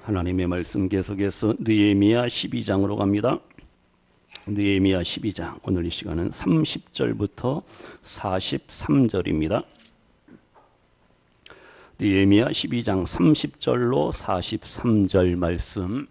하나님의 말씀 계속해서 느헤미야 12장으로 갑니다. 느헤미야 12장, 오늘 이 시간은 30절부터 43절입니다. 느헤미야 12장 30절로 43절 말씀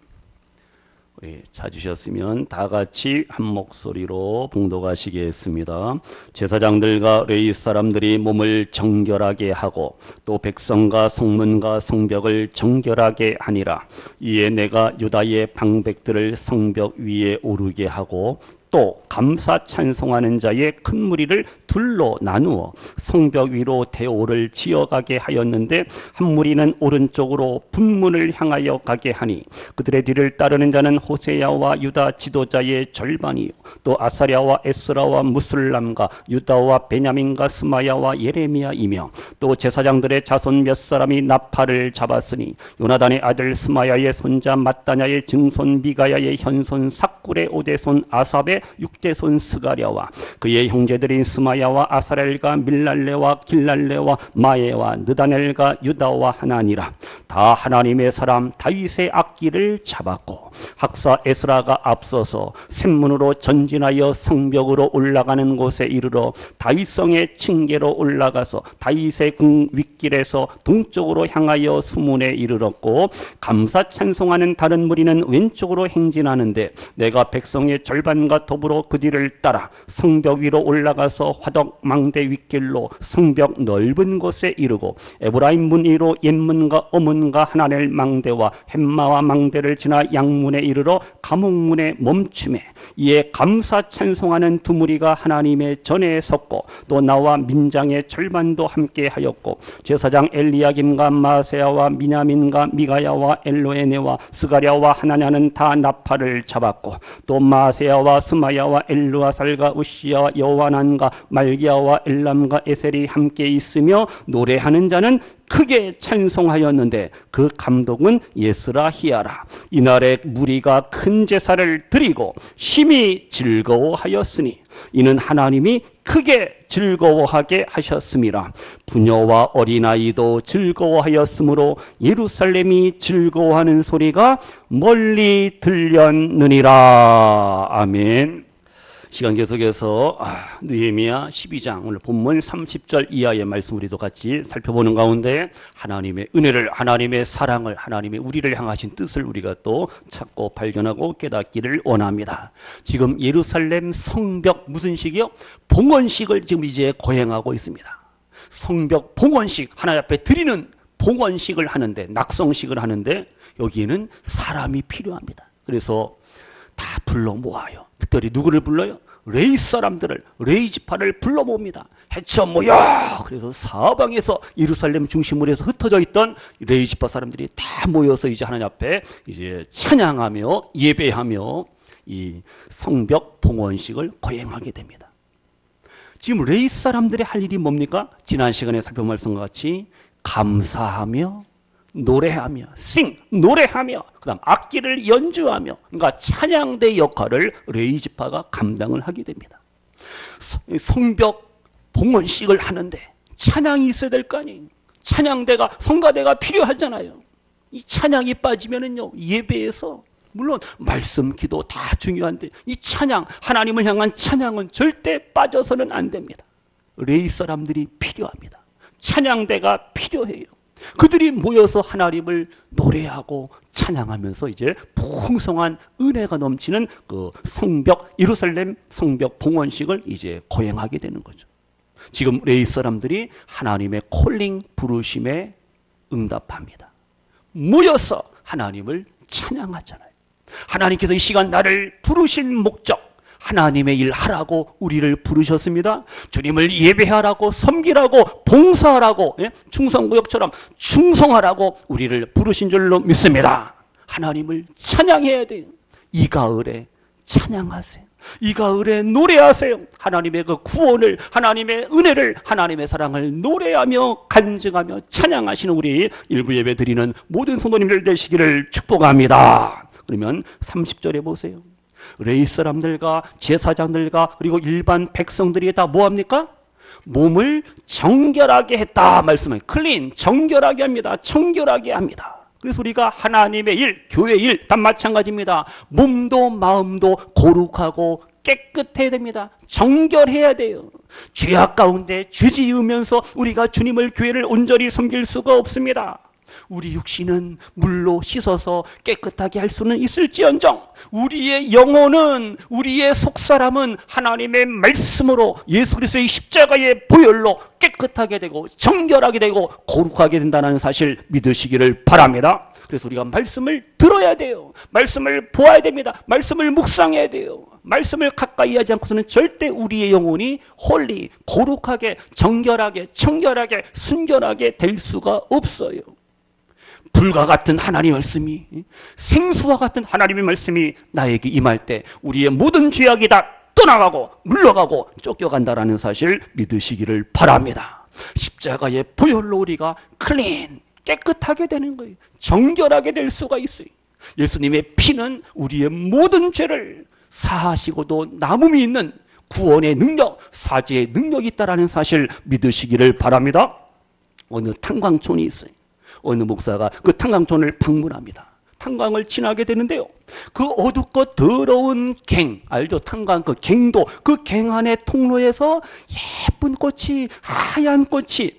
우리 찾으셨으면 다 같이 한 목소리로 봉독하시겠습니다. 제사장들과 레위 사람들이 몸을 정결하게 하고 또 백성과 성문과 성벽을 정결하게 하니라. 이에 내가 유다의 방백들을 성벽 위에 오르게 하고 또 감사 찬송하는 자의 큰 무리를 둘로 나누어 성벽 위로 대오를 지어가게 하였는데 한 무리는 오른쪽으로 분문을 향하여 가게 하니 그들의 뒤를 따르는 자는 호세야와 유다 지도자의 절반이요 또 아사랴와 에스라와 무술람과 유다와 베냐민과 스마야와 예레미야이며 또 제사장들의 자손 몇 사람이 나팔을 잡았으니 요나단의 아들 스마야의 손자 mat다냐의 증손 미가야의 현손 삭굴의 오대손 아삽의 육대손 스가랴와 그의 형제들인 스마야와 아사렐과 밀랄레와 길랄레와 마에와 느다넬과 유다와 하나니라. 다 하나님의 사람 다윗의 악기를 잡았고 학사 에스라가 앞서서 샘문으로 전진하여 성벽으로 올라가는 곳에 이르러 다윗성의 층계로 올라가서 다윗의 궁 윗길에서 동쪽으로 향하여 수문에 이르렀고 감사 찬송하는 다른 무리는 왼쪽으로 행진하는데 내가 백성의 절반과 더불어 그 뒤를 따라 성벽 위로 올라가서 화덕 망대 윗길로 성벽 넓은 곳에 이르고 에브라임 문 위로 옛문과 어문과 하나넬 망대와 햄마와 망대를 지나 양문에 이르러 감옥문에 멈춤에 이에 감사 찬송하는 두 무리가 하나님의 전에 섰고 또 나와 민장의 절반도 함께 하였고 제사장 엘리야김과 마세야와 미냐민과 미가야와 엘로에네와 스가랴와 하나냐는 다 나팔을 잡았고 또 마세야와 스마야와 엘루아살과 우시야와 여호와난과 말기야와 엘람과 에셀이 함께 있으며 노래하는 자는 크게 찬송하였는데 그 감독은 예스라히야라. 이날에 무리가 큰 제사를 드리고 심히 즐거워하였으니 이는 하나님이 크게 즐거워하게 하셨음이라. 부녀와 어린아이도 즐거워하였으므로 예루살렘이 즐거워하는 소리가 멀리 들렸느니라. 아멘. 시간 계속해서 느헤미야 12장 오늘 본문 30절 이하의 말씀 우리도 같이 살펴보는 가운데 하나님의 은혜를, 하나님의 사랑을, 하나님의 우리를 향하신 뜻을 우리가 또 찾고 발견하고 깨닫기를 원합니다. 지금 예루살렘 성벽 무슨 식이요? 봉헌식을 지금 이제 거행하고 있습니다. 성벽 봉헌식, 하나님 앞에 드리는 봉헌식을 하는데, 낙성식을 하는데 여기에는 사람이 필요합니다. 그래서 다 불러 모아요. 특별히 누구를 불러요? 레위 사람들을, 레위 지파를 불러 모읍니다. 해쳐 모여! 그래서 사방에서 예루살렘 중심으로 해서 흩어져 있던 레위 지파 사람들이 다 모여서 이제 하나님 앞에 이제 찬양하며 예배하며 이 성벽 봉헌식을 거행하게 됩니다. 지금 레위 사람들의 할 일이 뭡니까? 지난 시간에 살펴본 말씀과 같이 감사하며 노래하며 노래하며 그 다음 악기를 연주하며 그러니까 찬양대 역할을 레위 지파가 감당을 하게 됩니다. 성벽 봉헌식을 하는데 찬양이 있어야 될 거 아니에요. 찬양대가 성가대가 필요하잖아요. 이 찬양이 빠지면은요 예배에서 물론 말씀 기도 다 중요한데 이 찬양, 하나님을 향한 찬양은 절대 빠져서는 안 됩니다. 레위 사람들이 필요합니다. 찬양대가 필요해요. 그들이 모여서 하나님을 노래하고 찬양하면서 이제 풍성한 은혜가 넘치는 그 성벽, 예루살렘 성벽 봉헌식을 이제 거행하게 되는 거죠. 지금 레위 사람들이 하나님의 콜링 부르심에 응답합니다. 모여서 하나님을 찬양하잖아요. 하나님께서 이 시간 나를 부르신 목적, 하나님의 일 하라고 우리를 부르셨습니다. 주님을 예배하라고, 섬기라고, 봉사하라고, 충성구역처럼 충성하라고 우리를 부르신 줄로 믿습니다. 하나님을 찬양해야 돼요. 이 가을에 찬양하세요. 이 가을에 노래하세요. 하나님의 그 구원을, 하나님의 은혜를, 하나님의 사랑을 노래하며 간증하며 찬양하시는 우리 일부 예배 드리는 모든 성도님들 되시기를 축복합니다. 그러면 30절에 보세요. 레위 사람들과 제사장들과 그리고 일반 백성들이 다 뭐합니까? 몸을 정결하게 했다 말씀을 클린, 정결하게 합니다. 청결하게 합니다. 그래서 우리가 하나님의 일, 교회의 일 다 마찬가지입니다. 몸도 마음도 거룩하고 깨끗해야 됩니다. 정결해야 돼요. 죄악 가운데 죄 지으면서 우리가 주님을, 교회를 온전히 섬길 수가 없습니다. 우리 육신은 물로 씻어서 깨끗하게 할 수는 있을지언정 우리의 영혼은, 우리의 속사람은 하나님의 말씀으로, 예수 그리스도의 십자가의 보혈로 깨끗하게 되고 정결하게 되고 거룩하게 된다는 사실 믿으시기를 바랍니다. 그래서 우리가 말씀을 들어야 돼요. 말씀을 보아야 됩니다. 말씀을 묵상해야 돼요. 말씀을 가까이 하지 않고서는 절대 우리의 영혼이 홀리, 거룩하게, 정결하게, 청결하게, 순결하게 될 수가 없어요. 불과 같은 하나님의 말씀이, 생수와 같은 하나님의 말씀이 나에게 임할 때 우리의 모든 죄악이 다 떠나가고 물러가고 쫓겨간다라는 사실 믿으시기를 바랍니다. 십자가의 보혈로 우리가 클린, 깨끗하게 되는 거예요. 정결하게 될 수가 있어요. 예수님의 피는 우리의 모든 죄를 사하시고도 남음이 있는 구원의 능력, 사죄의 능력이 있다라는 사실 믿으시기를 바랍니다. 어느 탄광촌이 있어요. 어느 목사가 그 탄광촌을 방문합니다. 탄광을 지나게 되는데요, 그 어둡고 더러운 갱, 알죠? 탄광 그 갱도, 그 갱 안의 통로에서 예쁜 꽃이, 하얀 꽃이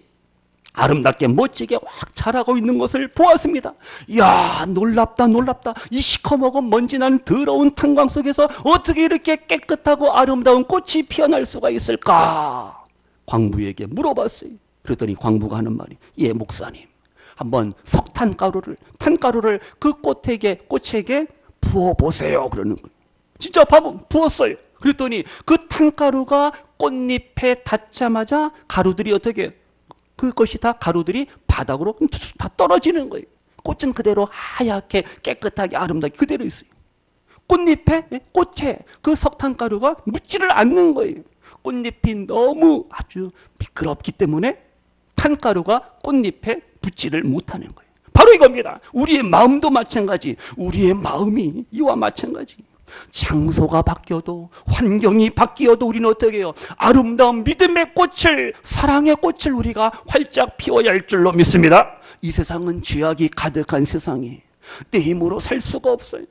아름답게 멋지게 확 자라고 있는 것을 보았습니다. 이야, 놀랍다 놀랍다. 이 시커멓고 먼지난 더러운 탄광 속에서 어떻게 이렇게 깨끗하고 아름다운 꽃이 피어날 수가 있을까? 광부에게 물어봤어요. 그랬더니 광부가 하는 말이, 예 목사님, 한번 석탄가루를, 탄가루를 그 꽃에게 부어보세요. 그러는 거예요. 진짜 부었어요. 그랬더니 그 탄가루가 꽃잎에 닿자마자 가루들이 어떻게 해요? 그것이 다 가루들이 바닥으로 다 떨어지는 거예요. 꽃은 그대로 하얗게 깨끗하게 아름답게 그대로 있어요. 꽃에 그 석탄가루가 묻지를 않는 거예요. 꽃잎이 너무 아주 미끄럽기 때문에 탄가루가 꽃잎에 붙지를 못하는 거예요. 바로 이겁니다. 우리의 마음도 마찬가지. 우리의 마음이 이와 마찬가지. 장소가 바뀌어도, 환경이 바뀌어도 우리는 어떻게 해요? 아름다운 믿음의 꽃을, 사랑의 꽃을 우리가 활짝 피워야 할 줄로 믿습니다. 이 세상은 죄악이 가득한 세상이에요. 내 힘으로 살 수가 없어요.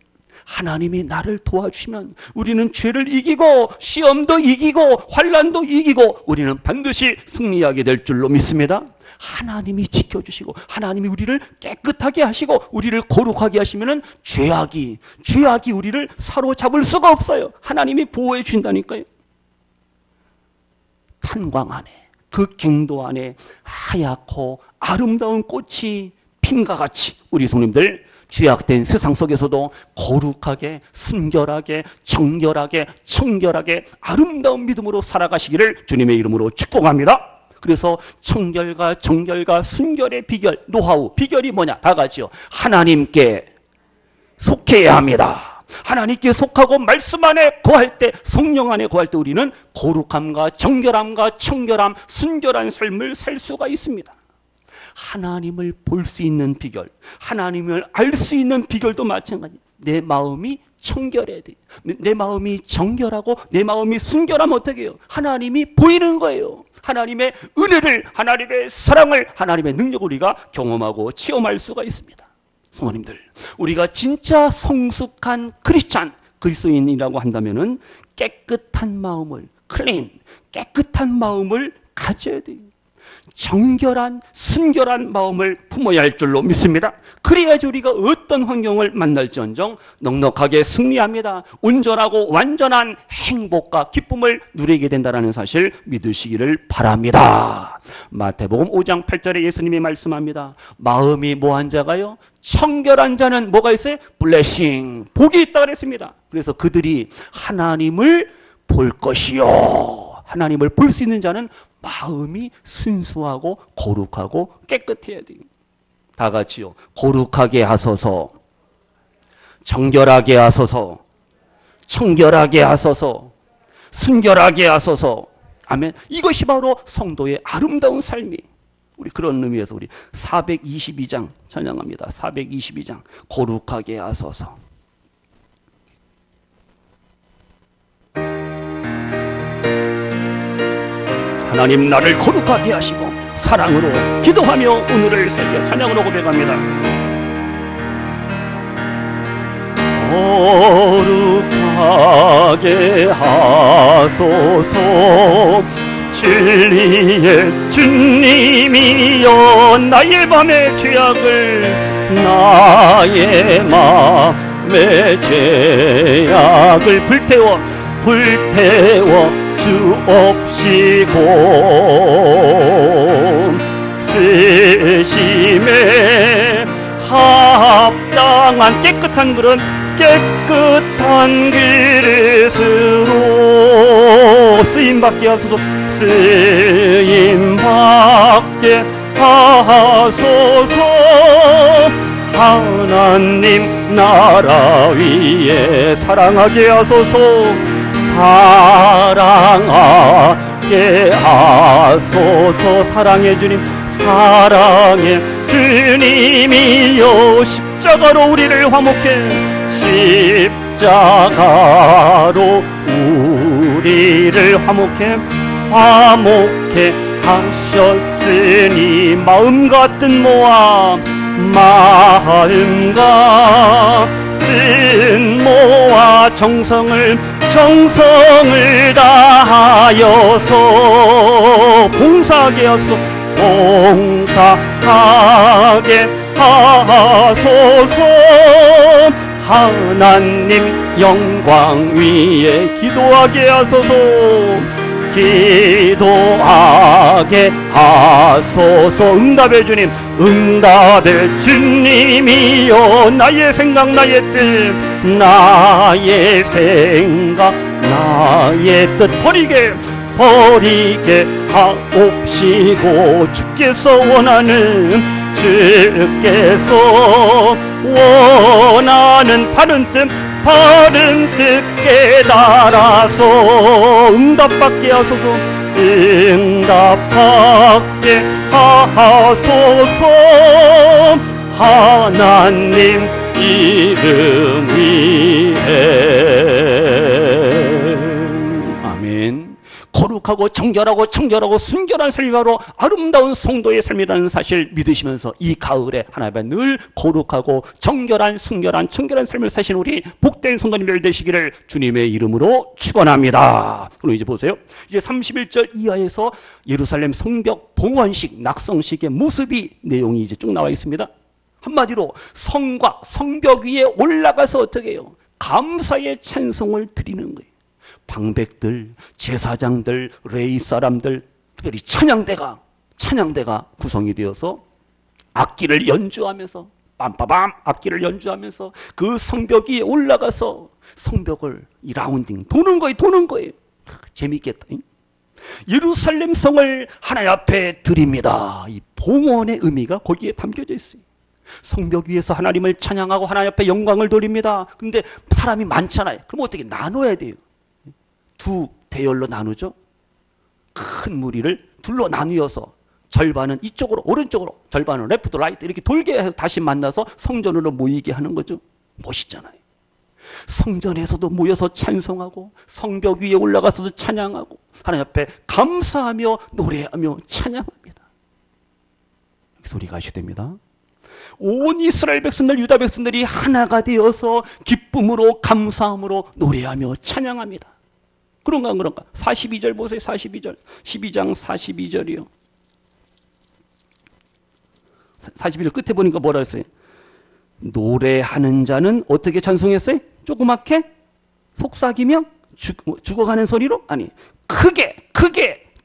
하나님이 나를 도와주시면 우리는 죄를 이기고 시험도 이기고 환난도 이기고 우리는 반드시 승리하게 될 줄로 믿습니다. 하나님이 지켜주시고 하나님이 우리를 깨끗하게 하시고 우리를 거룩하게 하시면 죄악이 우리를 사로잡을 수가 없어요. 하나님이 보호해 주신다니까요. 탄광 안에, 그 갱도 안에 하얗고 아름다운 꽃이 핀과 같이 우리 성님들 죄악된 세상 속에서도 거룩하게, 순결하게, 정결하게, 청결하게 아름다운 믿음으로 살아가시기를 주님의 이름으로 축복합니다. 그래서 청결과 정결과 순결의 비결, 노하우, 비결이 뭐냐? 다 같이요. 하나님께 속해야 합니다. 하나님께 속하고 말씀 안에 거할 때, 성령 안에 거할 때 우리는 거룩함과 정결함과 청결함, 순결한 삶을 살 수가 있습니다. 하나님을 볼 수 있는 비결, 하나님을 알 수 있는 비결도 마찬가지예요. 내 마음이 청결해야 돼요. 내 마음이 정결하고 내 마음이 순결하면 어떻게 해요? 하나님이 보이는 거예요. 하나님의 은혜를, 하나님의 사랑을, 하나님의 능력을 우리가 경험하고 체험할 수가 있습니다. 성도님들, 우리가 진짜 성숙한 크리스찬, 그리스도인이라고 한다면은 깨끗한 마음을, 깨끗한 마음을 가져야 돼요. 정결한, 순결한 마음을 품어야 할 줄로 믿습니다. 그래야지 우리가 어떤 환경을 만날지언정 넉넉하게 승리합니다. 온전하고 완전한 행복과 기쁨을 누리게 된다는 사실 믿으시기를 바랍니다. 마태복음 5장 8절에 예수님이 말씀합니다. 마음이 뭐한 자가요? 청결한 자는 뭐가 있어요? 블레싱, 복이 있다 그랬습니다. 그래서 그들이 하나님을 볼 것이요. 하나님을 볼 수 있는 자는 마음이 순수하고 거룩하고 깨끗해야 돼요. 다 같이요. 거룩하게 하소서, 정결하게 하소서, 청결하게 하소서, 순결하게 하소서. 아멘. 이것이 바로 성도의 아름다운 삶이. 우리 그런 의미에서 우리 422장 찬양합니다. 422장 거룩하게 하소서. 하나님 나를 거룩하게 하시고 사랑으로 기도하며 오늘을 살게 찬양으로 고백합니다. 거룩하게 하소서. 진리의 주님이여 나의 맘의 죄악을 나의 맘의 죄악을 불태워 주옵시고 쓰심에 합당한 깨끗한 그릇 깨끗한 그릇으로 쓰임받게 하소서. 쓰임받게 하소서. 하나님 나라 위에 사랑하게 하소서. 사랑하게 하소서. 사랑의 주님, 사랑의 주님이여 십자가로 우리를 화목해 십자가로 우리를 화목해 하셨으니 마음 같은 모아 마음 같은 모아 정성을 다하여서 봉사하게 하소서. 봉사하게 하소서. 하나님 영광 위에 기도하게 하소서. 기도하게 하소서. 응답의 주님, 응답의 주님이여 나의 생각 나의 뜻 나의 생각 나의 뜻 버리게 하옵시고 주께서 원하는 바른 뜻 깨달아서 응답받게 하소서. 응답받게 하소서. 하나님 이름 위에 아멘. 거룩하고 정결하고 순결한 삶으로 아름다운 성도의 삶이라는 사실 믿으시면서 이 가을에 하나님 앞에 늘 거룩하고 정결한 순결한 청결한 삶을 사신 우리 복된 성도님들 되시기를 주님의 이름으로 축원합니다. 그럼 이제 보세요. 이제 31절 이하에서 예루살렘 성벽 봉헌식 낙성식의 모습이 내용이 이제 쭉 나와 있습니다. 한마디로 성과 성벽 위에 올라가서 어떻게 해요? 감사의 찬송을 드리는 거예요. 방백들, 제사장들, 레위 사람들, 특별히 찬양대가 구성이 되어서 악기를 연주하면서 빰빠밤 악기를 연주하면서 그 성벽 위에 올라가서 성벽을 이 라운딩 도는 거예요. 재밌겠다. 예루살렘 성을 하나님 앞에 드립니다. 이 봉헌의 의미가 거기에 담겨져 있어요. 성벽 위에서 하나님을 찬양하고 하나님 앞에 영광을 돌립니다. 근데 사람이 많잖아요. 그럼 어떻게 나눠야 돼요? 두 대열로 나누죠. 큰 무리를 둘로 나누어서 절반은 이쪽으로 오른쪽으로 절반은 레프트 라이트 이렇게 돌게 해서 다시 만나서 성전으로 모이게 하는 거죠. 멋있잖아요. 성전에서도 모여서 찬송하고 성벽 위에 올라가서도 찬양하고 하나님 앞에 감사하며 노래하며 찬양합니다. 소리가 하셔야 됩니다. 온 이스라엘 백성들 유다 백성들이 하나가 되어서 기쁨으로 감사함으로 노래하며 찬양합니다. 그런가 42절 보세요. 42절 12장 42절이요 42절 끝에 보니까 뭐라 했어요? 노래하는 자는 어떻게 찬송했어요? 조그맣게 속삭이며 죽어가는 소리로? 아니 크게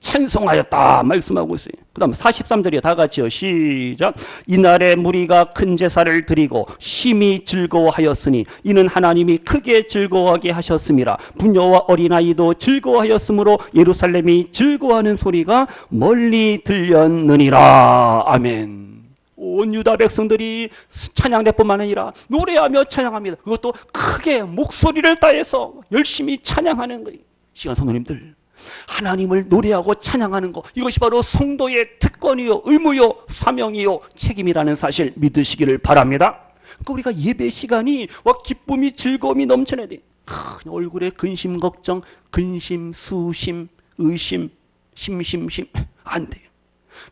찬송하였다 말씀하고 있어요. 그 다음 43절이요. 다 같이요. 시작. 이날에 무리가 큰 제사를 드리고 심히 즐거워하였으니 이는 하나님이 크게 즐거워하게 하셨음이라. 부녀와 어린아이도 즐거워하였으므로 예루살렘이 즐거워하는 소리가 멀리 들렸느니라. 아멘. 온 유다 백성들이 찬양대뿐만 아니라 노래하며 찬양합니다. 그것도 크게 목소리를 다해서 열심히 찬양하는 거예요. 시간 성도님들, 하나님을 노래하고 찬양하는 것, 이것이 바로 성도의 특권이요 의무요 사명이요 책임이라는 사실 믿으시기를 바랍니다. 그러니까 우리가 예배 시간이 기쁨이 즐거움이 넘쳐나야 돼. 얼굴에 근심 걱정, 근심 수심 의심 심심심 안 돼요.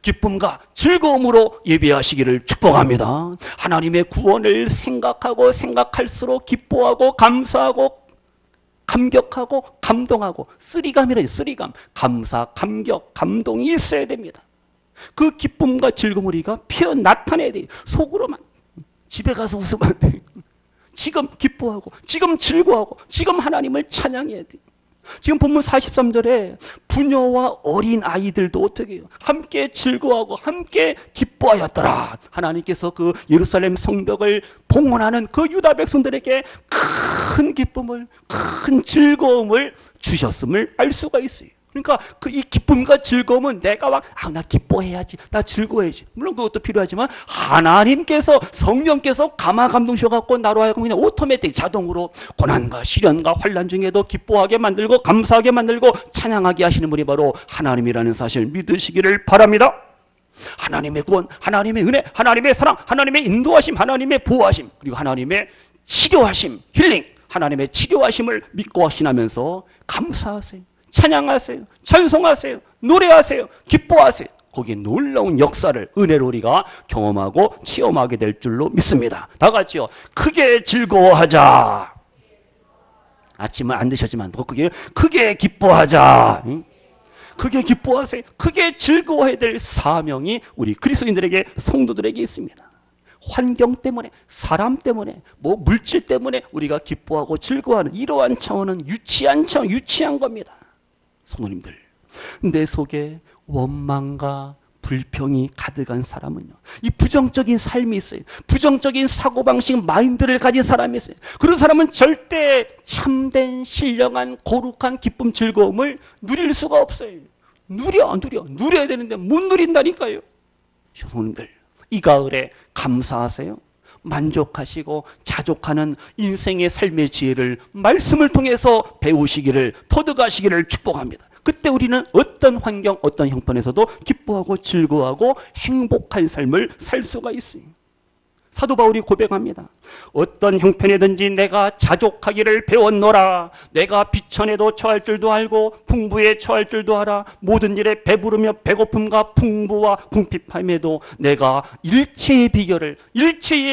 기쁨과 즐거움으로 예배하시기를 축복합니다. 하나님의 구원을 생각하고 생각할수록 기뻐하고 감사하고 감격하고 감동하고 쓰리감이라죠. 쓰리감. 감사, 감격, 감동이 있어야 됩니다. 그 기쁨과 즐거움을 우리가 나타내야 돼요. 속으로만. 집에 가서 웃으면 안 돼요. 지금 기뻐하고 지금 즐거워하고 지금 하나님을 찬양해야 돼요. 지금 본문 43절에 부녀와 어린 아이들도 어떻게 해요? 함께 즐거워하고 함께 기뻐하였더라. 하나님께서 그 예루살렘 성벽을 봉헌하는 그 유다 백성들에게 큰 기쁨을, 큰 즐거움을 주셨음을 알 수가 있어요. 그러니까 이 기쁨과 즐거움은 내가 나 기뻐해야지, 나 즐거워야지. 물론 그것도 필요하지만 하나님께서, 성령께서 감화감동셔갖고 나로 하여금 그냥 오토매틱 자동으로 고난과 시련과 환난 중에도 기뻐하게 만들고 감사하게 만들고 찬양하게 하시는 분이 바로 하나님이라는 사실 믿으시기를 바랍니다. 하나님의 구원, 하나님의 은혜, 하나님의 사랑, 하나님의 인도하심, 하나님의 보호하심, 그리고 하나님의 치료하심, 힐링, 하나님의 치료하심을 믿고 확신하면서 감사하세요. 찬양하세요. 찬송하세요. 노래하세요. 기뻐하세요. 거기에 놀라운 역사를 은혜로 우리가 경험하고 체험하게 될 줄로 믿습니다. 다 같이요. 크게 즐거워하자. 아침은 안 드셨지만 크게 기뻐하자. 크게 기뻐하세요. 크게 즐거워해야 될 사명이 우리 그리스도인들에게, 성도들에게 있습니다. 환경 때문에, 사람 때문에, 물질 때문에 우리가 기뻐하고 즐거워하는 이러한 차원은 유치한 겁니다. 성도님들, 내 속에 원망과 불평이 가득한 사람은요, 이 부정적인 삶이 있어요. 부정적인 사고방식, 마인드를 가진 사람이 있어요. 그런 사람은 절대 참된 신령한 거룩한 기쁨, 즐거움을 누릴 수가 없어요. 누려야 되는데 못 누린다니까요. 성도님들, 이 가을에 감사하세요. 만족하시고 자족하는 인생의 삶의 지혜를 말씀을 통해서 배우시기를, 터득하시기를 축복합니다. 그때 우리는 어떤 환경, 어떤 형편에서도 기뻐하고 즐거워하고 행복한 삶을 살 수가 있어요. 사도 바울이 고백합니다. 어떤 형편이든지 내가 자족하기를 배웠노라. 내가 비천에도 처할 줄도 알고 풍부에 처할 줄도 알아. 모든 일에 배부르며 배고픔과 풍부와 궁핍함에도 내가 일체의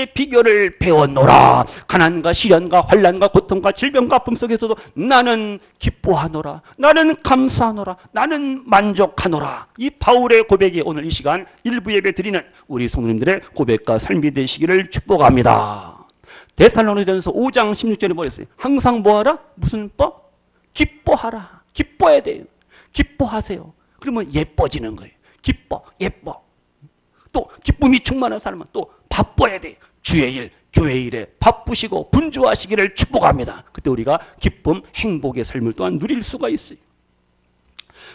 비결을 배웠노라. 가난과 시련과 환난과 고통과 질병과 아픔 속에서도 나는 기뻐하노라. 나는 감사하노라. 나는 만족하노라. 이 바울의 고백이 오늘 이 시간 일부 예배 드리는 우리 성도님들의 고백과 삶이 되시기를 축복합니다. 데살로니가전서 5장 16절에 뭐였어요? 항상 뭐하라? 무슨 법? 기뻐하라. 기뻐해야 돼요. 기뻐하세요. 그러면 예뻐지는 거예요. 기뻐, 예뻐. 또 기쁨이 충만한 사람은 또 바빠야 돼요. 주의 일, 교회 일에 바쁘시고 분주하시기를 축복합니다. 그때 우리가 기쁨, 행복의 삶을 또한 누릴 수가 있어요.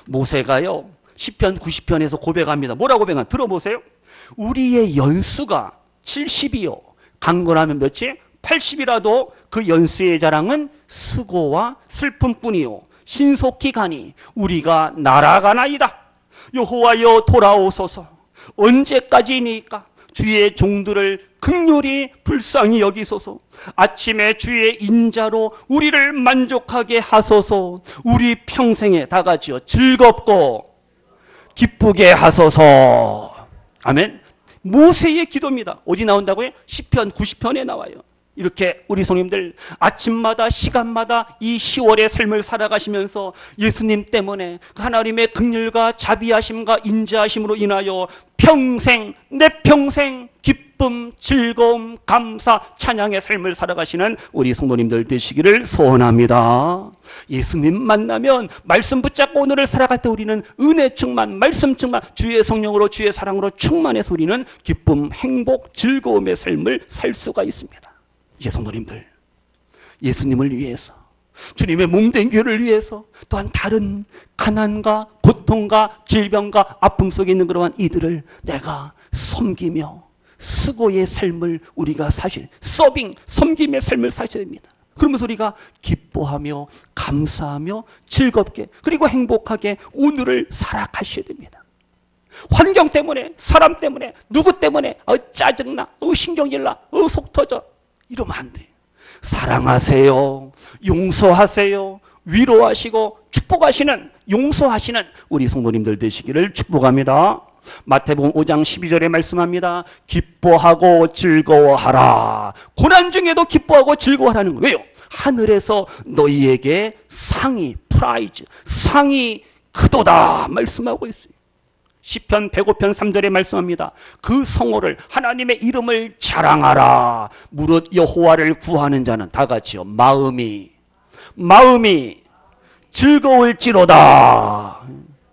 모세가요, 시편 90편에서 고백합니다. 뭐라고 고백하나? 들어보세요. 우리의 연수가 70이요. 강건하면 몇이? 80이라도 그 연수의 자랑은 수고와 슬픔뿐이요. 신속히 가니 우리가 날아가나이다. 여호와여 돌아오소서. 언제까지니까? 주의 종들을 긍휼히 불쌍히 여기소서. 아침에 주의 인자로 우리를 만족하게 하소서. 우리 평생에 다 같이요, 즐겁고 기쁘게 하소서. 아멘. 모세의 기도입니다. 어디 나온다고요? 시편 90편에 나와요. 이렇게 우리 성님들 아침마다 시간마다 이 10월의 삶을 살아가시면서 예수님 때문에 하나님의 긍휼과 자비하심과 인자하심으로 인하여 평생, 내 평생 기쁨, 즐거움, 감사, 찬양의 삶을 살아가시는 우리 성도님들 되시기를 소원합니다. 예수님 만나면 말씀 붙잡고 오늘을 살아갈 때 우리는 은혜 충만, 말씀 충만, 주의 성령으로, 주의 사랑으로 충만해서 우리는 기쁨, 행복, 즐거움의 삶을 살 수가 있습니다. 이제 성도님들, 예수님을 위해서, 주님의 몸된 교회를 위해서, 또한 다른 가난과 고통과 질병과 아픔 속에 있는 그러한 이들을 내가 섬기며 수고의 삶을 우리가 섬김의 삶을 사셔야 됩니다. 그러면서 우리가 기뻐하며 감사하며 즐겁게 그리고 행복하게 오늘을 살아가셔야 됩니다. 환경 때문에, 사람 때문에, 누구 때문에 짜증나, 신경질나, 속 터져, 이러면 안 돼요. 사랑하세요. 용서하세요. 위로하시고 축복하시는, 용서하시는 우리 성도님들 되시기를 축복합니다. 마태복음 5장 12절에 말씀합니다. 기뻐하고 즐거워하라. 고난 중에도 기뻐하고 즐거워하라는 거예요. 왜요? 하늘에서 너희에게 상이, 프라이즈, 상이 크도다 말씀하고 있어요. 시편 105편 3절에 말씀합니다. 그 성호를, 하나님의 이름을 자랑하라. 무릇 여호와를 구하는 자는 다 같이요, 마음이 즐거울지로다.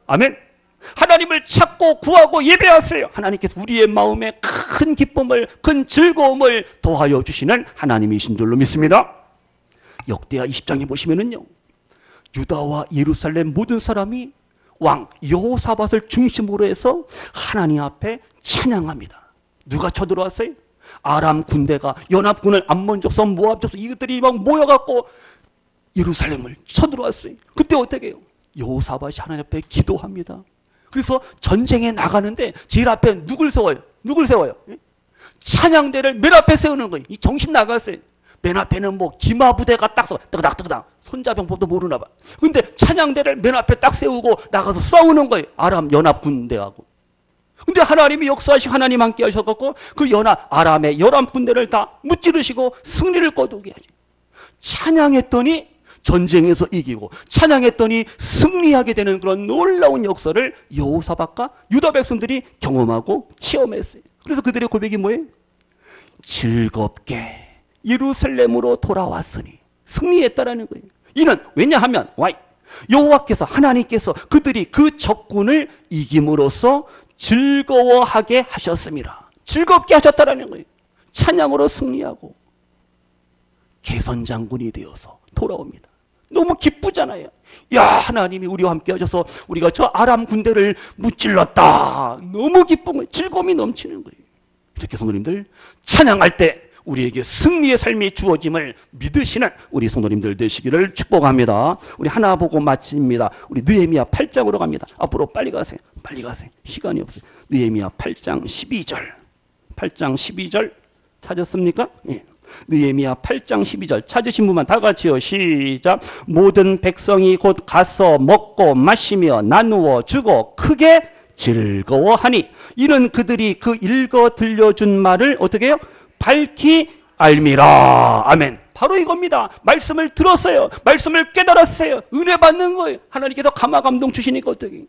아멘. 하나님을 찾고 구하고 예배하세요. 하나님께서 우리의 마음에 큰 기쁨을, 큰 즐거움을 더하여 주시는 하나님이신 줄로 믿습니다. 역대하 20장에 보시면은요, 유다와 예루살렘 모든 사람이 왕 여호사밧을 중심으로 해서 하나님 앞에 찬양합니다. 누가 쳐들어왔어요? 아람 군대가, 연합군을, 암몬 족속, 모압 족속, 이것들이 막 모여갖고 예루살렘을 쳐들어왔어요. 그때 어떻게 해요? 여호사밧이 하나님 앞에 기도합니다. 그래서 전쟁에 나가는데 제일 앞에 누굴 세워요? 찬양대를 맨 앞에 세우는 거예요. 이 정신 나갔어요. 맨 앞에는 뭐 기마부대가 딱 서 뜨그닥뜨그닥, 손자병법도 모르나 봐. 근데 찬양대를 맨 앞에 딱 세우고 나가서 싸우는 거예요. 아람 연합군대하고. 근데 하나님이 역사하시고 하나님 함께 하셔갖고 그 아람의 연합군대를 다 무찌르시고 승리를 거두게 하죠. 찬양했더니 전쟁에서 이기고, 찬양했더니 승리하게 되는 그런 놀라운 역사를 여호사밧과 유다 백성들이 경험하고 체험했어요. 그래서 그들의 고백이 뭐예요? 즐겁게 예루살렘으로 돌아왔으니, 승리했다라는 거예요. 이는 왜냐하면 여호와께서, 하나님께서 그들이 그 적군을 이김으로써 즐거워하게 하셨습니다. 즐겁게 하셨다라는 거예요. 찬양으로 승리하고 개선장군이 되어서 돌아옵니다. 너무 기쁘잖아요. 야, 하나님이 우리와 함께 하셔서 우리가 저 아람 군대를 무찔렀다. 너무 기쁨을, 즐거움이 넘치는 거예요. 이렇게 성도님들, 찬양할 때 우리에게 승리의 삶이 주어짐을 믿으시는 우리 성도님들 되시기를 축복합니다. 우리 하나 보고 마칩니다. 우리 느헤미야 8장으로 갑니다. 앞으로 빨리 가세요. 시간이 없어요. 느헤미야 8장 12절. 8장 12절 찾았습니까? 예. 느헤미야 8장 12절 찾으신 분만 다 같이요. 시작. 모든 백성이 곧 가서 먹고 마시며 나누어 주고 크게 즐거워하니, 이는 그들이 그 읽어 들려준 말을 어떻게 해요? 밝히 알미라. 아멘. 바로 이겁니다. 말씀을 들었어요. 말씀을 깨달았어요. 은혜 받는 거예요. 하나님께서 감화 감동 주시니까 어떻게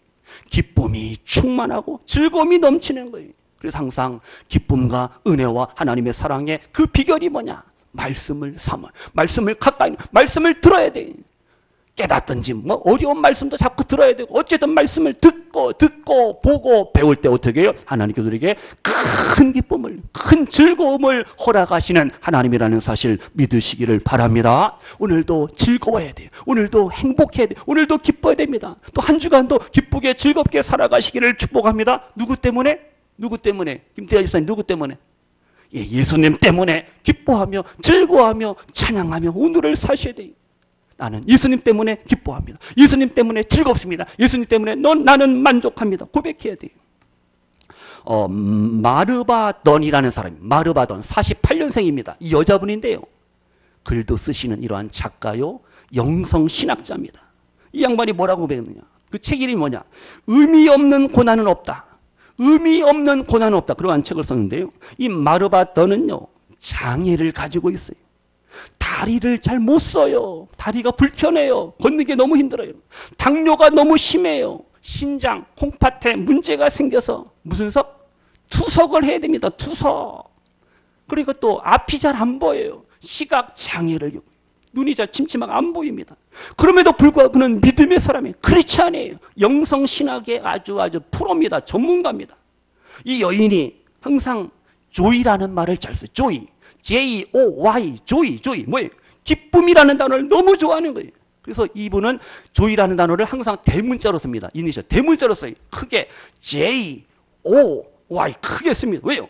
기쁨이 충만하고 즐거움이 넘치는 거예요. 그래서 항상 기쁨과 은혜와 하나님의 사랑의 그 비결이 뭐냐? 말씀을 삼아, 말씀을 가까이, 말씀을 들어야 돼. 깨닫든지 뭐 어려운 말씀도 자꾸 들어야 되고, 어쨌든 말씀을 듣고 보고 배울 때 어떻게 해요? 하나님께서 우리에게 큰 기쁨을, 큰 즐거움을 허락하시는 하나님이라는 사실 믿으시기를 바랍니다. 오늘도 즐거워야 돼요. 오늘도 행복해야 돼요. 오늘도 기뻐야 됩니다. 또 한 주간도 기쁘게 즐겁게 살아가시기를 축복합니다. 누구 때문에? 김태하 집사님, 누구 때문에? 예수님 때문에 기뻐하며 즐거워하며 찬양하며 오늘을 사셔야 돼요. 나는 예수님 때문에 기뻐합니다. 예수님 때문에 즐겁습니다. 예수님 때문에 나는 만족합니다. 고백해야 돼요. 마르바던이라는 사람이, 마르바던 48년생입니다. 이 여자분인데요, 글도 쓰시는 이러한 작가요, 영성신학자입니다. 이 양반이 뭐라고 고백했느냐? 그 책 이름이 뭐냐? 의미 없는 고난은 없다. 그러한 책을 썼는데요, 이 마르바던은요, 장애를 가지고 있어요. 다리를 잘 못 써요. 다리가 불편해요. 걷는 게 너무 힘들어요. 당뇨가 너무 심해요. 신장, 콩팥에 문제가 생겨서 무슨 석? 투석을 해야 됩니다. 투석. 그리고 또 앞이 잘 안 보여요. 시각 장애를 겪어요. 눈이 잘 침침하게 안 보입니다. 그럼에도 불구하고 그는 믿음의 사람이에요. 크리스찬이에요. 영성신학의 아주 프로입니다. 전문가입니다. 이 여인이 항상 조이라는 말을 잘 써요. 조이. J-O-Y, 조이. 뭐예요? 기쁨이라는 단어를 너무 좋아하는 거예요. 그래서 이분은 조이라는 단어를 항상 대문자로 씁니다. 이니셜 대문자로 써요. 크게 J-O-Y 크게 씁니다. 왜요?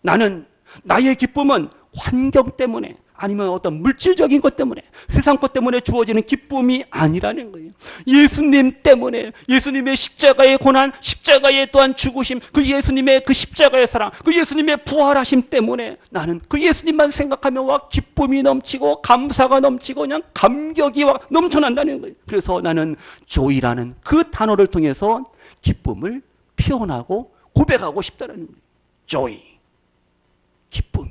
나의 기쁨은 환경 때문에, 아니면 어떤 물질적인 것 때문에, 세상 것 때문에 주어지는 기쁨이 아니라는 거예요. 예수님 때문에, 예수님의 십자가의 고난, 십자가의 또한 죽으심, 그 예수님의 그 십자가의 사랑, 그 예수님의 부활하심 때문에 나는 그 예수님만 생각하면 와 기쁨이 넘치고 감사가 넘치고 그냥 감격이 와 넘쳐난다는 거예요. 그래서 나는 조이라는 그 단어를 통해서 기쁨을 표현하고 고백하고 싶다는 거예요. 조이, 기쁨이.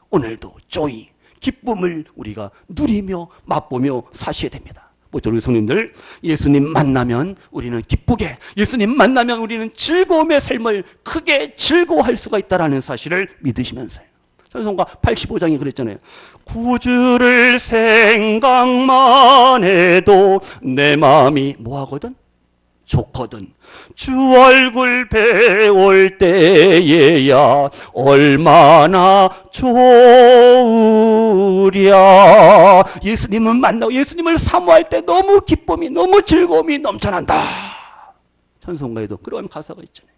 오늘도 조이, 기쁨을 우리가 누리며 맛보며 사셔야 됩니다. 우리 성님들, 예수님 만나면 우리는 기쁘게, 예수님 만나면 우리는 즐거움의 삶을 크게 즐거워할 수가 있다는 사실을 믿으시면서요. 찬송가 85장이 그랬잖아요. 구주를 생각만 해도 내 마음이 뭐하거든? 좋거든. 주 얼굴 배울 때에야 얼마나 좋으랴. 예수님을 만나고 예수님을 사모할 때 너무 기쁨이, 너무 즐거움이 넘쳐난다. 찬송가에도 그런 가사가 있잖아요.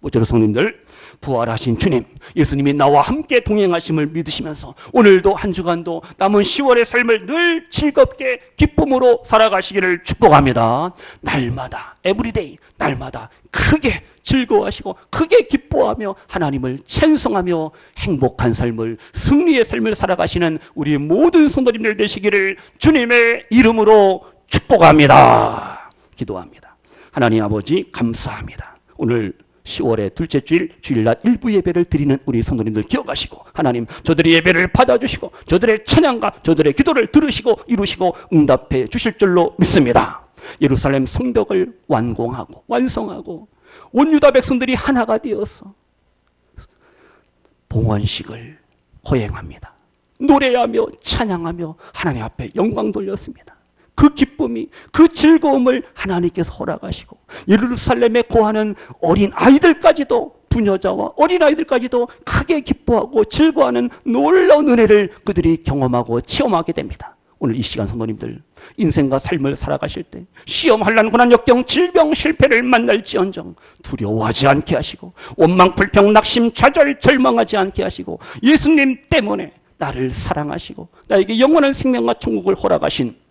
모쪼록 성님들, 부활하신 주님, 예수님이 나와 함께 동행하심을 믿으시면서 오늘도 한 주간도 남은 10월의 삶을 늘 즐겁게 기쁨으로 살아가시기를 축복합니다. 날마다, 에브리데이, 날마다 크게 즐거워하시고 크게 기뻐하며 하나님을 찬송하며 행복한 삶을, 승리의 삶을 살아가시는 우리 모든 성도님들 되시기를 주님의 이름으로 축복합니다. 기도합니다. 하나님 아버지 감사합니다. 오늘 10월의 둘째 주일, 주일날 일부 예배를 드리는 우리 성도님들 기억하시고 하나님, 저들의 예배를 받아주시고 저들의 찬양과 저들의 기도를 들으시고 이루시고 응답해 주실 줄로 믿습니다. 예루살렘 성벽을 완공하고 완성하고 온 유다 백성들이 하나가 되어서 봉헌식을 거행합니다. 노래하며 찬양하며 하나님 앞에 영광 돌렸습니다. 그 기쁨이, 그 즐거움을 하나님께서 허락하시고 예루살렘에 거하는 어린 아이들까지도, 부녀자와 어린 아이들까지도 크게 기뻐하고 즐거워하는 놀라운 은혜를 그들이 경험하고 체험하게 됩니다. 오늘 이 시간 성도님들, 인생과 삶을 살아가실 때 시험, 환난, 고난, 역경, 질병, 실패를 만날지언정 두려워하지 않게 하시고 원망, 불평, 낙심, 좌절, 절망하지 않게 하시고 예수님 때문에 나를 사랑하시고 나에게 영원한 생명과 천국을 허락하신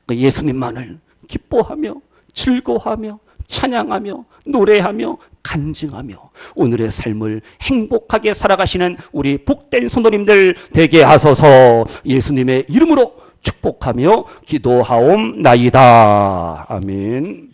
그 예수님만을 기뻐하며 즐거워하며 찬양하며 노래하며 간증하며 오늘의 삶을 행복하게 살아가시는 우리 복된 성도님들 되게 하소서. 예수님의 이름으로 축복하며 기도하옵나이다. 아멘.